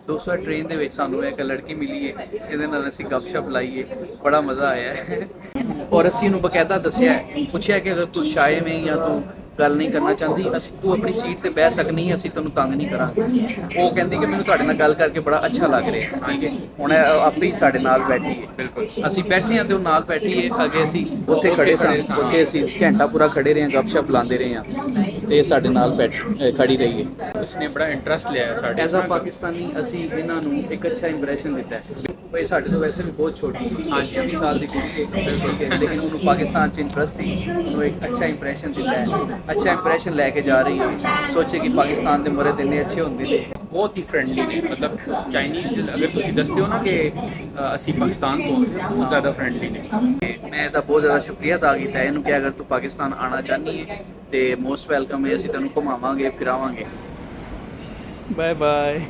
200 train ਦੇ ਵਿੱਚ ਸਾਨੂੰ ਇੱਕ ਲੜਕੀ ਮਿਲੀ ਹੈ, ਇਹਦੇ ਨਾਲ ਅਸੀਂ ਗੱਪਸ਼ਪ ਲਾਈਏ, ਬੜਾ ਮਜ਼ਾ ਆਇਆ ਹੈ। ਔਰ ਅਸੀਂ ਇਹਨੂੰ ਬਕਾਇਦਾ ਦੱਸਿਆ ਹੈ, ਪੁੱਛਿਆ ਕਿ ਅਗਰ ਤੂੰ ਸ਼ਾਇਮ ਹੈ ਜਾਂ ਤੂੰ ਗੱਲ ਨਹੀਂ ਕਰਨਾ ਚਾਹੁੰਦੀ, ਅਸੀਂ ਤੂੰ ਆਪਣੀ ਸੀਟ ਤੇ ਬਹਿ ਸਕਨੀ ਹੈ, ਅਸੀਂ ਤੈਨੂੰ ਤੰਗ ਨਹੀਂ ਕਰਾਂਗੇ। ਉਹ ਕਹਿੰਦੀ ਕਿ ਮੈਨੂੰ ਤੁਹਾਡੇ ਨਾਲ ਗੱਲ ਕਰਕੇ ਬੜਾ ਅੱਛਾ ਲੱਗ ਰਿਹਾ, ਠੀਕ ਹੈ। ਹੁਣ ਇਹ ਆਪੇ ਹੀ ਸਾਡੇ ਨਾਲ ਬੈਠੀ ਹੈ, ਬਿਲਕੁਲ ਅਸੀਂ ਬੈਠੇ ਹਾਂ ਤੇ ਉਹ ਨਾਲ ਬੈਠੀ ਹੈ। ਅੱਗੇ ਅਸੀਂ ਉੱਥੇ ਖੜੇ ਸਾਂ, ਉੱਥੇ ਅਸੀਂ ਘੰਟਾ ਪੂਰਾ ਖੜੇ ਰਹੇ ਹਾਂ, ਗੱਪਸ਼ਪ ਲਾਉਂਦੇ ਰਹੇ ਹਾਂ, ਤੇ ਇਹ ਸਾਡੇ ਨਾਲ ਖੜੀ ਰਹੀ ਹੈ। ਉਸਨੇ ਬੜਾ ਇੰਟਰਸਟ ਲਿਆ ਹੈ ਸਾਡੇ ਐਜ਼ ਅ ਪਾਕਿਸਤਾਨੀ ਅਸੀਂ ਇਹਨਾਂ ਨੂੰ ਇੱਕ ਅੱਛਾ ਇੰਪ੍ਰੈਸ਼ਨ ਦਿੱਤਾ ਹੈ। ਭਾਈ ਸਾਡੇ ਤੋਂ ਵੈਸੇ ਵੀ ਬਹੁਤ ਛੋਟੀ ਹੈ, 24 ਸਾਲ ਦੀ ਕੁੜੀ ਹੈ, ਠੀਕ ਹੈ, ਲੇਕਿਨ ਉਹਨੂੰ ਪਾਕਿਸਤਾਨ 'ਚ ਇੰਟਰਸਟ ਸੀ, ਉਹਨੂੰ ਇੱਕ ਅੱਛਾ ਇੰਪ੍ਰੈਸ਼ਨ ਦਿੱਤਾ ਹੈ, ਅੱਛਾ ਇੰਪ੍ਰੈਸ਼ਨ ਲੈ ਕੇ ਜਾ ਰਹੀ ਹੈ। ਸੋਚੇ ਕਿ ਪਾਕਿਸਤਾਨ ਦੇ ਮਰਦ ਇੰਨੇ ਅੱਛੇ ਹੁੰਦੇ ਨੇ। ਬਹੁਤ ਹੀ ਫਰੈਂਡਲੀ ਨੇ, ਮਤਲਬ ਚਾਈਨੀਜ਼ ਅਗਰ ਤੁਸੀਂ ਦੱਸਦੇ ਹੋ ਨਾ ਕਿ ਅਸੀਂ ਪਾਕਿਸਤਾਨ ਤੋਂ ਹਾਂ, ਬਹੁਤ ਜ਼ਿਆਦਾ ਫਰੈਂਡਲੀ ਨੇ। ਤੇ ਮੈਂ ਇਹਦਾ ਬਹੁਤ ਜ਼ਿਆਦਾ ਸ਼ੁਕਰੀਆ ਅਦਾ ਕੀਤਾ ਇਹਨੂੰ ਕਿ ਅਗਰ ਤੂੰ ਪਾਕਿਸਤਾਨ ਆਉਣਾ ਚਾਹਨੀ ਹੈ ਤੇ ਮੋਸਟ ਵੈਲਕਮ ਹੈ, ਅਸੀਂ ਤੈਨੂੰ ਘੁਮਾਵਾਂਗੇ ਫਿਰਾਵਾਂਗੇ। Bye bye.